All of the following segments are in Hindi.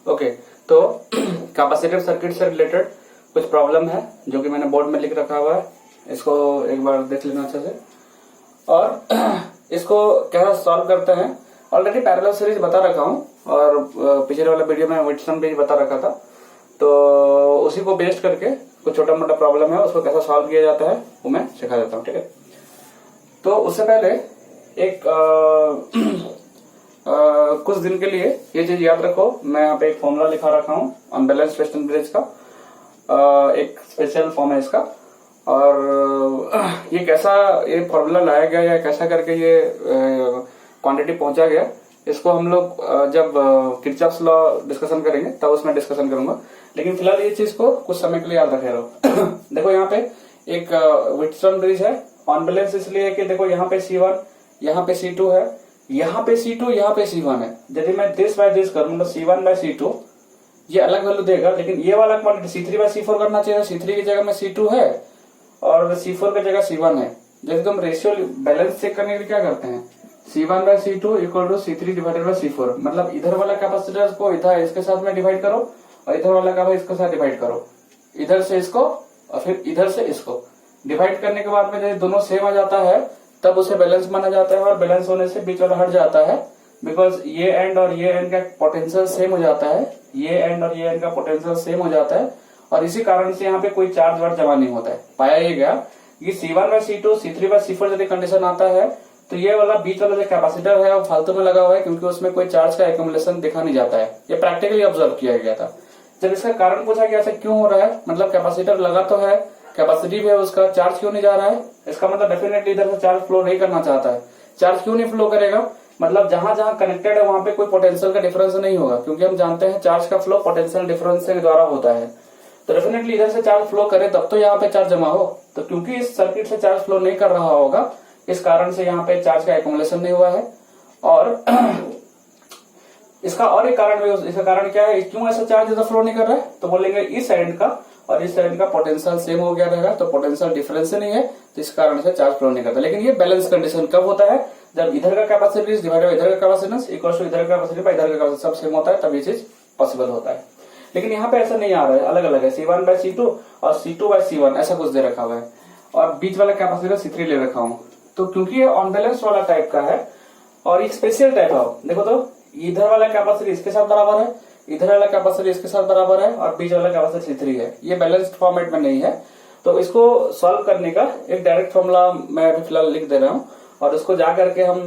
ओके, तो कैपेसिटिव सर्किट से रिलेटेड कुछ प्रॉब्लम है जो कि मैंने बोर्ड में लिख रखा हुआ है, इसको एक बार देख लेना अच्छे से और इसको कैसे सॉल्व करते हैं। ऑलरेडी पैरेलल सीरीज बता रखा हूँ और पिछले वाला वीडियो में व्हिटसन भी बता रखा था, तो उसी को बेस्ड करके कुछ छोटा मोटा प्रॉब्लम है उसको कैसा सॉल्व किया जाता है वो मैं सिखा देता हूँ। ठीक है, तो उससे पहले एक कुछ दिन के लिए ये चीज याद रखो, मैं यहाँ पे एक फॉर्मूला लिखा रखा हूँ अनबैलेंस्ड वेस्टर्न ब्रिज का, एक स्पेशल फॉर्म है इसका। और ये कैसा ये फॉर्मूला लाया गया या कैसा करके ये क्वांटिटी पहुंचा गया, इसको हम लोग जब किरचॉफ्स लॉ डिस्कशन करेंगे तब उसमें डिस्कशन करूंगा, लेकिन फिलहाल ये चीज को कुछ समय के लिए याद रखे रहो। देखो यहाँ पे एक व्हिटसन ब्रिज है, अनबैलेंस इसलिए कि देखो यहाँ पे C1, यहाँ पे C2 है, यहाँ पे C2, यहाँ पे C1 है। यदि मैं दिस बाय दिस करूँ तो C1 बाय C2 ये अलग वैल्यू देगा, लेकिन ये वाला क्वांटिटी C3 बाय C4 करना चाहिए। C3 की जगह में C2 है और C4 की जगह C1 है। जब तुम रेशियो बैलेंस चेक करने के लिए क्या करते हैं, C1 by C2 equal to C3 divided by C4, मतलब इधर वाला कैपेसिटर को इधर इसके साथ में डिवाइड करो और इधर वाला का इसके साथ डिवाइड करो, इधर से इसको और फिर इधर से इसको डिवाइड करने के बाद में जब दोनों सेम आ जाता है तब उसे बैलेंस माना जाता है, और बैलेंस होने से बीच वाला हट जाता है बिकॉज ये एंड और ये एंड का पोटेंशियल सेम हो जाता है, ये एंड और ये एंड का पोटेंशियल सेम हो जाता है, और इसी कारण से यहाँ पे कोई चार्ज वर्ड जमा नहीं होता है। पाया ये गया कि C1 by C2, C3 bye C4 यदि कंडीशन आता है तो ये वाला बीच वाला जो कैपेसिटर है वो फालतू में लगा हुआ है, क्योंकि उसमें कोई चार्ज का एक्यूमुलेशन दिखा नहीं जाता है। ये प्रैक्टिकली ऑब्जर्व किया गया था। जब इसका कारण पूछा गया ऐसा क्यों हो रहा है, मतलब कैपेसिटर लगा तो है, कैपेसिटिव है, उसका चार्ज क्यों नहीं जा रहा है, इसका मतलब डेफिनेटली इधर से चार्ज फ्लो नहीं करना चाहता है। चार्ज क्यों नहीं फ्लो करेगा, मतलब जहां जहां कनेक्टेड है वहां पे कोई पोटेंशियल का डिफरेंस नहीं होगा, क्योंकि हम जानते हैं चार्ज का फ्लो पोटेंशियल डिफरेंस के द्वारा होता है। तो डेफिनेटली इधर से चार्ज फ्लो करे तब तो यहाँ पे चार्ज जमा हो, तो क्योंकि इस सर्किट से चार्ज फ्लो नहीं कर रहा होगा इस कारण से यहाँ पे चार्ज का एक्यूमुलेशन नहीं हुआ है। और इसका और एक कारण भी, इसका कारण क्या है, क्यों ऐसा चार्ज इधर फ्लो नहीं कर रहा है, तो बोलेंगे इस साइड का और इस साइड का पोटेंशियल सेम हो गया रहेगा, तो पोटेंशियल डिफरेंस नहीं है, तो इस कारण से चार्ज फ्लो नहीं करता। लेकिन ये बैलेंस कंडीशन कब होता है, जब इधर का कैपेसिटी डिवाइडेड बाय इधर का कैपेसिटेंस इक्वल टू इधर का कैपेसिटी बाय इधर का कैपेसिटी सब सेम होता है, तब ये चीज पॉसिबल होता है। लेकिन यहाँ पे ऐसा नहीं आ रहा है, अलग अलग है, C1 बाय C2 और C2 बाय C1 ऐसा कुछ दे रखा हुआ है, और बीच वाला कैपेसिटर C3 ले रखा हूँ। तो क्योंकि ये अनबैलेंस्ड वाला टाइप का है और एक स्पेशल टाइप है, देखो तो इधर वाला कैपेसिटी इसके साथ बराबर है, इधर वाला कैपेसिटी इसके साथ बराबर है, और बीच वाला कैपेसिटी C3 है, ये बैलेंस्ड फॉर्मेट में नहीं है। तो इसको सॉल्व करने का एक डायरेक्ट फॉर्मूला मैं अभी फिलहाल लिख दे रहा हूँ, और उसको जा करके हम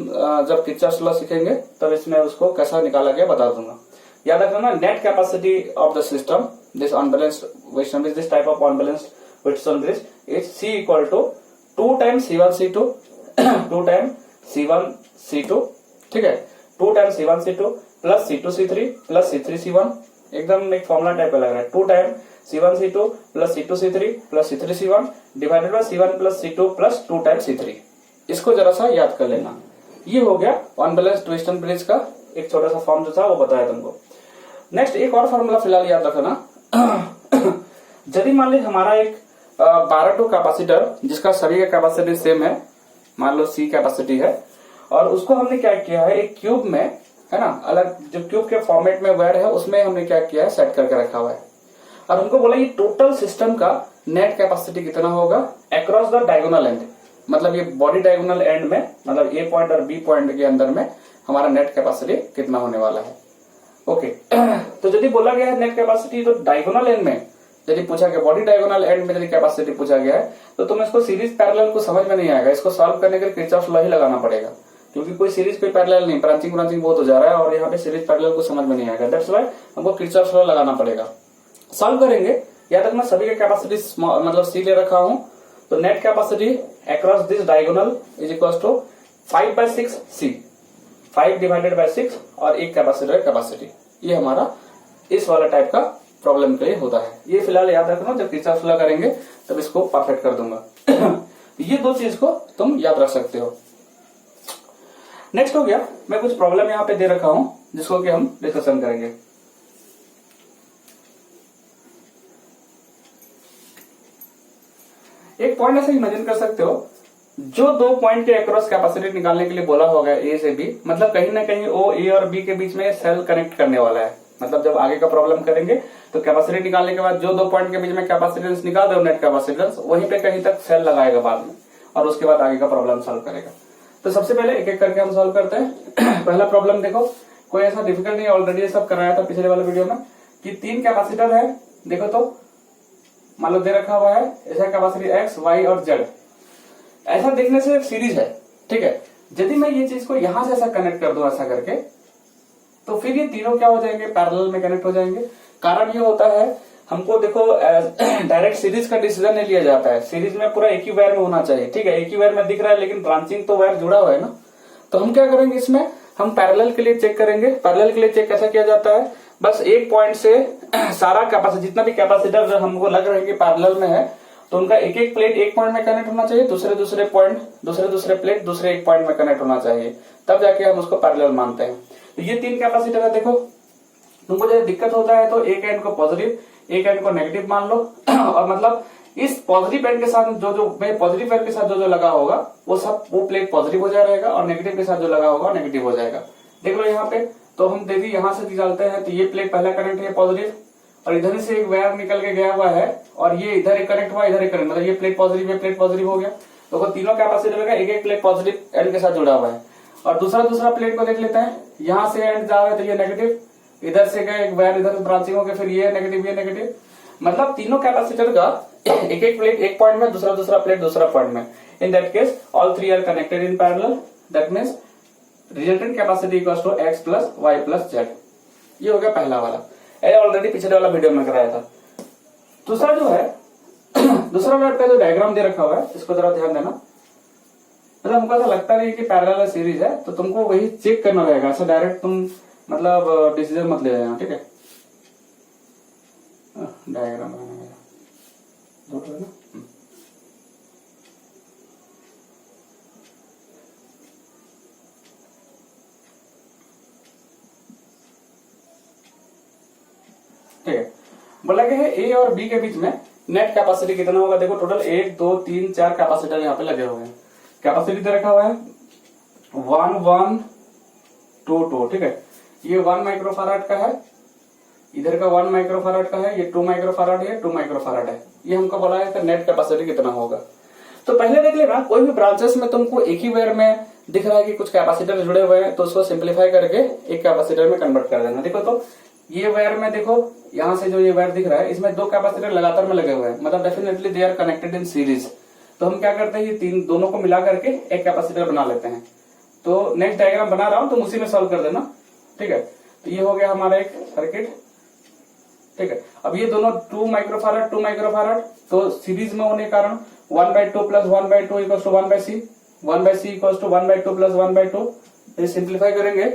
जब किरचॉफ्स लॉ सीखेंगे तब इसमें उसको कैसा निकाला गया बता दूंगा। याद रखना, net capacity of the system this unbalanced western bridge, this type of unbalanced western bridge is C equal to 2 times C1 C2 2 time C1 C2, ठीक है, 2 time C1 C2 plus C2 C3 plus C3 C1, एकदम एक फॉर्मूला टाइप का लग रहा है। 2 time C1 C2 plus C2 C3 plus C3 C1 divided by C1 plus C2 plus 2 time C3। इसको जरा सा याद कर लेना। ये हो गया अनबैलेंस्ड वेस्टर्न ब्रिज का एक छोटा सा फॉर्म जो था वो बताया तुमको। नेक्स्ट एक और फॉर्मूला फिलहाल याद रखना। यदि मान ली हमारा एक 12 कैपेसिटर जिसका सभी का कैपेसिटी सेम है, मान लो C कैपेसिटी है, और उसको हमने क्या किया है एक क्यूब में, है ना, अलग जो क्यूब के फॉर्मेट में वायर है उसमें हमने क्या किया है सेट करके रखा हुआ है, और हमको बोला ये टोटल सिस्टम का नेट कैपेसिटी कितना होगा अक्रॉस द डायगोनल एंड, मतलब ये बॉडी डायगोनल एंड में, मतलब A पॉइंट और B पॉइंट के अंदर में हमारा नेट कैपेसिटी कितना होने वाला है। ओके, तो यदि बोला गया है नेट कैपेसिटी तो डायगोनल एंड में यदि पूछा गया, बॉडी डायगोनल एंड में यदि कैपेसिटी पूछा गया है तो तुम इसको सीरीज पैरेलल को समझ में नहीं आएगा, इसको सॉल्व करने के लिए किरचॉफ्स लॉ ही लगाना पड़ेगा, क्योंकि कोई सीरीज कोई पैरेलल नहीं, ब्रांचिंग बहुत हो जा रहा है और यहाँ पे सीरीज पैरेलल को समझ में नहीं आएगा, दैट्स व्हाई हमको किरचॉफ्स लॉ लगाना पड़ेगा। सॉल्व करेंगे, याद रखना सभी का कैपेसिटी मतलब C ले रखा हूं, तो net capacity across this diagonal is equal to 5/6 C, 5 divided by 6 और एक कैपेसिटर कैपेसिटी, ये हमारा इस वाला टाइप का प्रॉब्लम के लिए होता है। ये फिलहाल याद रखना, जब किरचॉफ्स लॉ करेंगे तब इसको परफेक्ट कर दूंगा। ये दो चीज को तुम याद रख सकते हो। नेक्स्ट हो गया, मैं कुछ प्रॉब्लम यहाँ पे दे रखा हूं जिसको कि हम डिस्कशन करेंगे। एक पॉइंट ऐसे इमेजिन कर सकते हो, जो 2 पॉइंट के अक्रॉस कैपेसिटी निकालने के लिए बोला होगा A से B, मतलब कहीं ना कहीं O A और B के बीच में सेल कनेक्ट करने वाला है, मतलब जब आगे का प्रॉब्लम करेंगे तो कैपेसिटी निकालने के बाद जो 2 पॉइंट के बीच में कैपेसिटेंस निकाल रहे हो नेट कैपेसिटेंस, वहीं पे कहीं तक सेल लगाएगा बाद में, और उसके बाद आगे का प्रॉब्लम सॉल्व करेगा। तो सबसे पहले एक एक करके हम सॉल्व करते हैं। पहला प्रॉब्लम देखो, कोई ऐसा डिफिकल्ट नहीं, ऑलरेडी सब कराया था पिछले वाले वीडियो में, कि 3 कैपेसिटर है। देखो तो मान लो दे रखा हुआ है ऐसा कैपेसिटी एक्स, वाई और जेड। ऐसा देखने से एक सीरीज है, ठीक है। यदि मैं ये चीज को यहां से ऐसा कनेक्ट कर दूं ऐसा करके, तो फिर ये तीनों क्या हो जाएंगे, पैरेलल में कनेक्ट हो जाएंगे। कारण ये होता है, हमको देखो डायरेक्ट सीरीज का डिसीजन नहीं लिया जाता है। सीरीज में पूरा एक ही वायर में होना चाहिए, ठीक है। एक ही वायर में दिख रहा है लेकिन ब्रांचिंग तो वायर जुड़ा हुआ है ना। तो हम क्या करेंगे, इसमें हम पैरेलल के लिए चेक करेंगे। पैरेलल के लिए चेक कैसा किया जाता है, बस एक पॉइंट से सारा कैपेसिटर, जितना भी कैपेसिटर हमको लग रहा है कि पैरेलल में है, तो उनका एक एक प्लेट एक पॉइंट में कनेक्ट होना चाहिए, दूसरे दूसरे प्लेट दूसरे एक पॉइंट में कनेक्ट होना चाहिए, तब जाके हम उसको पैरेलल मानते हैं। तो ये 3 कैपेसिटर है। देखो तुमको जब दिक्कत होता है तो एक एंड को पॉजिटिव, एक एंड को नेगेटिव मान लो और मतलब इस पॉजिटिव एंड के साथ जो पॉजिटिव एंड के साथ जो लगा होगा वो प्लेट पॉजिटिव हो जाएगा, और नेगेटिव के साथ जो लगा होगा नेगेटिव हो जाएगा। देख लो यहाँ पे, तो हम देखिए यहाँ से निकालते हैं, तो ये प्लेट पहला कनेक्ट है पॉजिटिव, और इधर से एक वायर निकल के गया हुआ है, और ये इधर एक कनेक्ट हुआ, इधर एक कनेक्ट, मतलब ये प्लेट पॉजिटिव हो गया। तो तीनों कैपेसिटर का एक एक प्लेट पॉजिटिव एंड के साथ जुड़ा हुआ है। और दूसरा प्लेट को देख लेते हैं, यहाँ से एंड जा रहा है तो ये नेगेटिव, इधर से गए एक वायर इधर ब्रांचिंग हो गया, फिर ये नेगेटिव। मतलब तीनों कैपेसिटर का एक एक प्लेट एक पॉइंट में, दूसरा प्लेट दूसरा पॉइंट में। In that case all 3 are connected in parallel, that means resultant capacity equals to x plus y plus z. ये हो गया पहला वाला, ऑलरेडी पिछले वाला वीडियो में कराया था। दूसरा जो है दूसरा वाला का जो डायग्राम दे रखा हुआ है, इसको जरा ध्यान देना। मतलब हमको ऐसा लगता नहीं कि पैरेलल सीरीज है, तो तुमको वही चेक करना रहेगा, ऐसा डायरेक्ट तुम मतलब डिसीजन मत ले लेना, ठीक है। डायग्राम बनाना है ना। ठीक है, बोला गया है ए और बी के बीच में नेट कैपेसिटी कितना होगा। देखो टोटल 1 2 3 4 कैपेसिटर यहाँ पे लगे हुए हैं। कैपेसिटी दे रखा हुआ है 1 1 2 2, ठीक है। ये 1 माइक्रोफैराड का है, इधर का 1 माइक्रोफैराड का है, ये 2 माइक्रोफैराड है, 2 माइक्रोफैराड है। ये हमको बोला है कि नेट कैपेसिटी कितना होगा। तो पहले देख लेना, कोई भी ब्रांचेस में तुमको एक ही वायर में दिख रहा है कि कुछ कैपेसिटर जुड़े हुए हैं, तो उसको सिंप्लीफाई करके एक कैपेसिटर में कन्वर्ट कर देना। देखो तो ये वायर में देखो, यहाँ से जो ये वायर दिख रहा है, इसमें 2 कैपेसिटर लगातार में लगे हुए हैं, मतलब definitely they are connected in series. तो हम क्या करते हैं, ये दोनों को मिला करके एक कैपेसिटर बना लेते हैं। तो नेक्स्ट डायग्राम बना रहा हूं, तुम उसी में सॉल्व कर देना, ठीक है। तो ये हो गया हमारा एक सर्किट, ठीक है। अब ये दोनों 2 माइक्रोफैराड, तो सीरीज में होने के कारण 1/2 plus 1/2 equals to 1/c, 1/c equals to 1/2 plus 1/2। ये सिंप्लीफाई करेंगे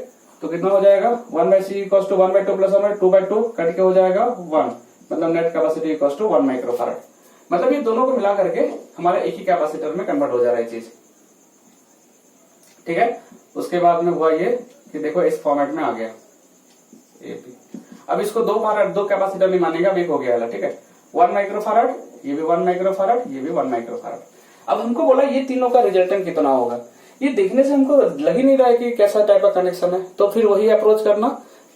तो कितना हो जाएगा, 1/c equals to 1/2 plus 2/2 cut के हो जाएगा 1, मतलब net capacity equals to 1 microfarad. मतलब ये दोनों को मिला करके हमारे एक ही कैपेसिटर में कन्वर्ट हो जा रहा है चीज, ठीक है। उसके बाद में हुआ ये कि देखो इस फॉर्मेट में आ गया AP। अब इसको 2 कैपेसिटर नहीं मानेगा, अब एक हो गया, ठीक है। 1 माइक्रोफैराड, ये भी 1 माइक्रोफैराड, ये भी 1 माइक्रोफैराड। अब हमको बोला ये तीनों का रिजल्टेंट कितना होगा। ये देखने से हमको लग ही नहीं रहा है कि कैसा टाइप का कनेक्शन है, तो फिर वही अप्रोच करना।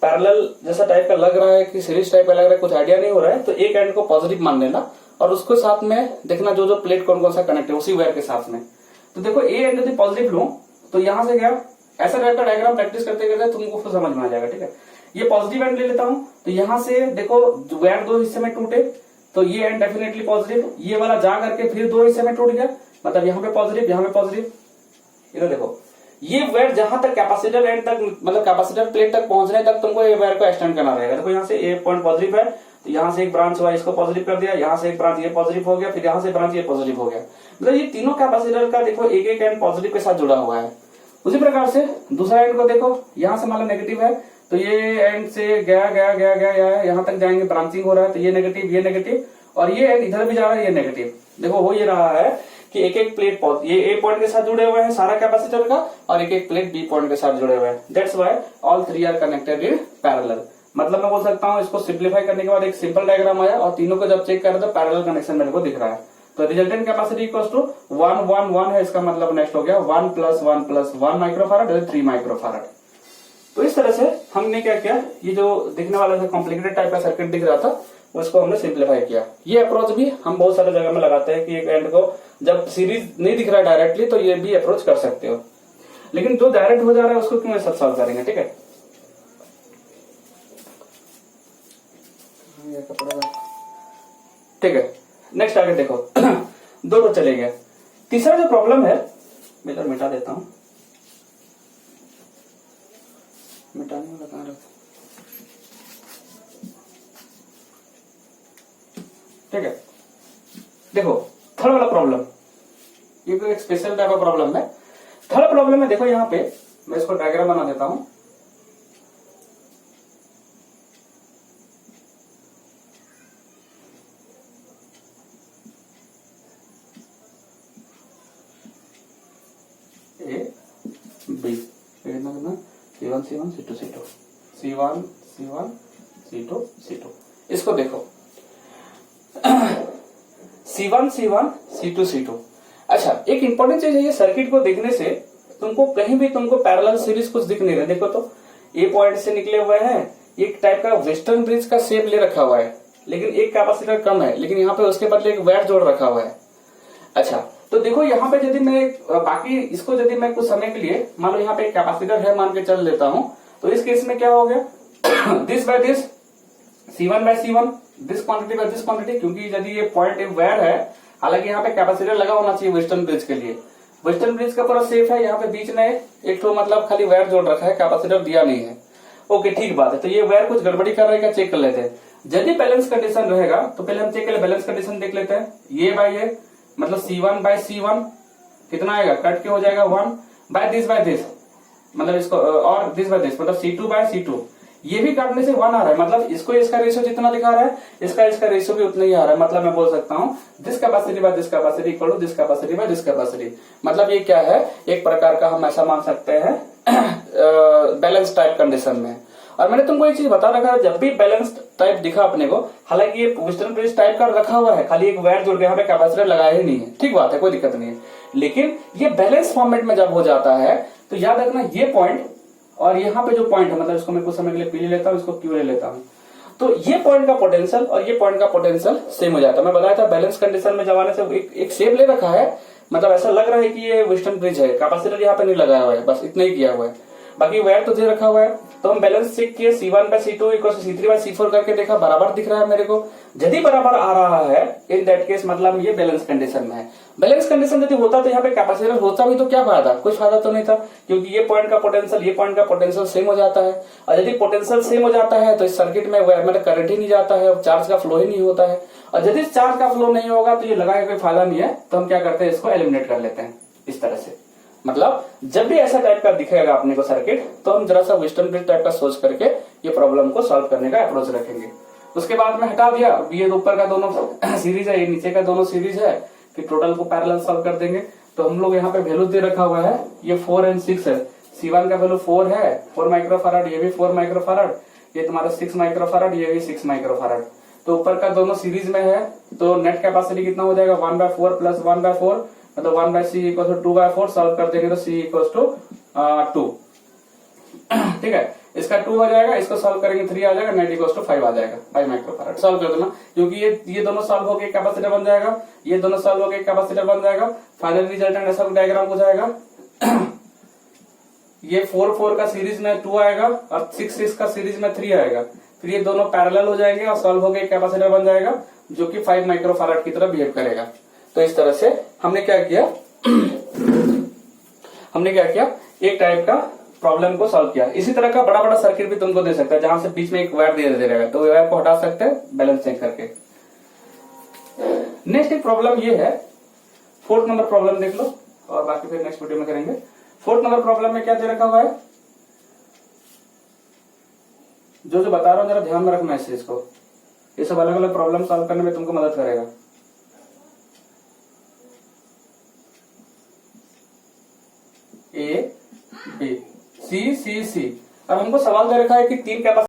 पैरेलल जैसा टाइप का लग रहा है कि सीरीज टाइप का लग रहा है, कुछ आइडिया नहीं हो रहा है, तो एक एंड को पॉजिटिव मान लेना, और उसको साथ में देखना जो प्लेट कौन सा कनेक्ट है उसी वायर के साथ में। तो देखो ए एंड यदि पॉजिटिव लूं तो यहां से गया, ऐसा टाइप का डायग्राम प्रैक्टिस करते करते तुमको फिर समझ में आ जाएगा, ठीक है। ये पॉजिटिव एंड ले लेता हूं, तो यहां से देखो वायर 2 हिस्से में टूटे, तो ये एंड डेफिनेटली पॉजिटिव, ये वाला जा करके फिर 2 हिस्से में टूट गया, मतलब यहाँ पे पॉजिटिव, यहाँ पे पॉजिटिव। इधर देखो ये वायर जहां तक कैपेसिटर एंड तक, मतलब कैपेसिटर प्लेट तक पहुंचने तक तुमको ये वायर को एक्सटेंड करना रहेगा। देखो यहाँ से एक पॉइंट पॉजिटिव है, तो यहाँ से एक ब्रांच हुआ, इसको पॉजिटिव कर दिया, यहाँ से एक ब्रांच ये पॉजिटिव हो गया, फिर यहाँ से ब्रांच ये पॉजिटिव हो गया। मतलब ये तीनों कैपेसिटर का देखो एक एक एंड पॉजिटिव के साथ जुड़ा हुआ है। उसी प्रकार से दूसरा एंड को देखो, यहाँ से मान लो नेगेटिव है, तो ये एंड से गया यहाँ तक जाएंगे, ब्रांचिंग हो रहा है, तो ये नेगेटिव, और ये एंड इधर भी जा रहा है, ये नेगेटिव। देखो हो ये रहा है कि एक एक प्लेट ये ए पॉइंट के साथ जुड़े हुए हैं सारा कैपेसिटर का, और एक एक प्लेट बी पॉइंट के साथ जुड़े हुए हैं। That's why all 3 are connected in parallel. मतलब मैं बोल सकता हूँ इसको सिंप्लीफाई करने के बाद एक सिंपल डायग्राम आया, और तीनों को जब चेक करें तो पैरेलल कनेक्शन मेरे को दिख रहा है। तो रिजल्टेंट कैपेसिटी इक्वल्स टू 1 1 1 है, इसका मतलब नेक्स्ट हो गया 1 + 1 + 1 माइक्रोफैराड, 3 माइक्रोफैराड। तो इस तरह से हमने क्या किया, ये जो दिखने वाला था कॉम्प्लिकेटेड टाइप का सर्किट दिख रहा था उसको हमने सिंप्लीफाई किया। ये अप्रोच भी हम बहुत सारे जगह में लगाते हैं कि एक एंड को जब सीरीज नहीं दिख रहा है डायरेक्टली तो ये भी अप्रोच कर सकते हो, लेकिन जो डायरेक्ट हो जा रहा है उसको क्यों सब सॉल्व करेंगे। ठीक है, ठीक है, नेक्स्ट आगे देखो दो तो चले गए। तीसरा जो प्रॉब्लम है, मैं इधर मिटा देता हूं, मिटाने वाला कहां रखा। ठीक है, देखो थर्ड वाला प्रॉब्लम, ये तो एक स्पेशल टाइप का प्रॉब्लम है। थर्ड प्रॉब्लम में देखो यहाँ पे मैं इसको डायग्राम बना देता हूं। A B C1 C1 C2 C2 C1 C1 C2 C2, इसको देखो C1 C1 C2 C2। अच्छा, एक इंपॉर्टेंट चीज है, ये सर्किट को देखने से तुमको कहीं भी तुमको पैरेलल सीरीज कुछ दिख नहीं रहा। देखो तो ए पॉइंट से निकले हुए हैं, एक टाइप का वेस्टर्न ब्रिज का शेप ले रखा हुआ है, लेकिन एक कैपेसिटर कम है, लेकिन यहाँ पे उसके बदले एक वायर जोड़ रखा हुआ है। अच्छा, तो देखो यहाँ पे यदि मैं बाकी इसको यदि मैं कुछ समय के लिए मान लो यहाँ पे एक कैपेसिटर है मान के चल लेता हूं, तो इस केस में क्या हो गया this by this C1 by C1, this quantity by this quantity, क्योंकि यदि ये पॉइंट एक वायर है, हालांकि यहाँ पे कैपेसिटर लगा होना चाहिए वेस्टर्न ब्रिज के लिए। वेस्टर्न ब्रिज का पूरा सेफ है, यहाँ पे बीच में एक तो मतलब खाली वायर जोड़ रखा है, कैपेसिटर दिया नहीं है। ओके, ठीक बात है, तो ये वायर कुछ गड़बड़ी कर रहा है क्या, चेक कर लेते हैं। यदि बैलेंस कंडीशन रहेगा तो पहले हम चेक कर बैलेंस कंडीशन देख लेते हैं। ये बाय ये मतलब C1 बाय C1 कितना आएगा, कट के हो जाएगा 1 बाय दिस मतलब इसको और दिस बाय दिस मतलब C2 बाय C2, ये भी काटने से 1 आ रहा है, मतलब इसको इसका रेशियो जितना दिखा रहा है इसका रेशियो भी उतना ही आ रहा है। मतलब मैं बोल सकता हूँ this capacity by this capacity equal to this capacity by this capacity. मतलब ये क्या है, एक प्रकार का हम ऐसा मान सकते हैं बैलेंस टाइप कंडीशन में। और मैंने तुमको एक चीज बता रखा है, जब भी बैलेंस्ड टाइप दिखा अपने को, हालांकि ये वेस्टर्न ब्रिज टाइप का रखा हुआ है, खाली एक वायर जोड़ के यहाँ पे कैपेसिटर लगाया ही नहीं है, ठीक बात है, कोई दिक्कत नहीं है। लेकिन ये बैलेंस फॉर्मेट में जब हो जाता है तो याद रखना ये पॉइंट और यहाँ पे जो पॉइंट है, मतलब इसको मैं कुछ समय के लिए पी ले लेता हूँ, इसको क्यू ले लेता हूँ, तो ये पॉइंट का पोटेंशियल और ये पॉइंट का पोटेंशियल सेम हो जाता है। मैं बताया था बैलेंस कंडीशन में जमाने से एक शेप ले रखा है, मतलब ऐसा लग रहा है कि ये वेस्टर्न ब्रिज है, कैपेसिटर यहाँ पे नहीं लगाया हुआ है, बस इतना ही किया हुआ है, बाकी वायर तो दे रखा हुआ है। तो हम बैलेंस चेक किए, C1 by C2 equal to C3 bye C4 करके देखा, बराबर दिख रहा है मेरे को। यदि बराबर आ रहा है इन दैट केस मतलब ये बैलेंस कंडीशन में है। बैलेंस कंडीशन यदि होता तो यहाँ पे कैपेसिटर होता भी तो क्या फायदा, कुछ फायदा तो नहीं था, क्योंकि ये पॉइंट का पोटेंशियल ये पॉइंट का पोटेंशियल सेम हो जाता है। और यदि पोटेंशियल सेम हो जाता है तो इस सर्किट में मतलब करंट ही नहीं जाता है, चार्ज का फ्लो ही नहीं होता है। और यदि चार्ज का फ्लो नहीं होगा तो ये लगा के कोई फायदा नहीं है, तो हम क्या करते हैं, इसको एलिमिनेट कर लेते हैं इस तरह से। मतलब जब भी ऐसा टाइप का दिखेगा अपने को सर्किट, तो हम जरा सा वेस्टर्न ब्रिज टाइप का सोच करके ये प्रॉब्लम को सॉल्व करने का अप्रोच रखेंगे। उसके बाद में हटा दिया, ये ऊपर का दोनों सीरीज है, ये नीचे का दोनों सीरीज है, कि टोटल को पैरेलल सॉल्व कर देंगे। तो हम लोग यहाँ पे वैल्यू दे रखा हुआ है, ये 4 और 6 है। C1 का वैल्यू 4 है, 4 माइक्रोफैराड, ये भी 4 माइक्रोफैराड, ये तुम्हारा 6 माइक्रोफैराड, ये भी 6 माइक्रोफैराड। तो ऊपर का दोनों सीरीज में है, तो नेट कैपेसिटी कितना हो जाएगा 1/4 प्लस 1/4 मतलब 1/C इक्वल टू 2/4। सॉल्व कर देंगे तो C इक्वल टू 2, ठीक है, इसका 2 हो जाएगा, इसको सॉल्व करेंगे 3 आ जाएगा, नेट इक्वल टू 5 आ जाएगा, 5 माइक्रोफैराड। सॉल्व कर देना, क्योंकि ये दोनों सॉल्व होकर एक कैपेसिटर बन जाएगा, ये दोनों सॉल्व होकर एक कैपेसिटर बन जाएगा। फाइनल रिजल्टेंट ऐसा डायग्राम हो जाएगा। ये 4 का सीरीज में 2 आएगा और 6 का सीरीज में 3 आएगा, फिर ये दोनों पैरेलल हो जाएंगे और सॉल्व होकर एक कैपेसिटर बन जाएगा जो कि 5 माइक्रोफैराड की तरह बिहेव करेगा। तो इस तरह से हमने क्या किया एक टाइप का प्रॉब्लम को सॉल्व किया। इसी तरह का बड़ा बड़ा सर्किट भी तुमको दे सकता है, जहां से बीच में एक वायर दे रहेगा, तो वायर को हटा सकते हैं बैलेंस चेक करके। नेक्स्ट एक प्रॉब्लम ये है, 4th नंबर प्रॉब्लम देख लो और बाकी फिर नेक्स्ट वीडियो में करेंगे। 4th नंबर प्रॉब्लम में क्या दे रखा हुआ है, जो बता रहा हूं जरा ध्यान में रखना इस चीज को, ये सब अलग अलग प्रॉब्लम सॉल्व करने में तुमको मदद करेगा। A B C C C। अब हमको सवाल दे रखा है कि 3 कैपेसिटर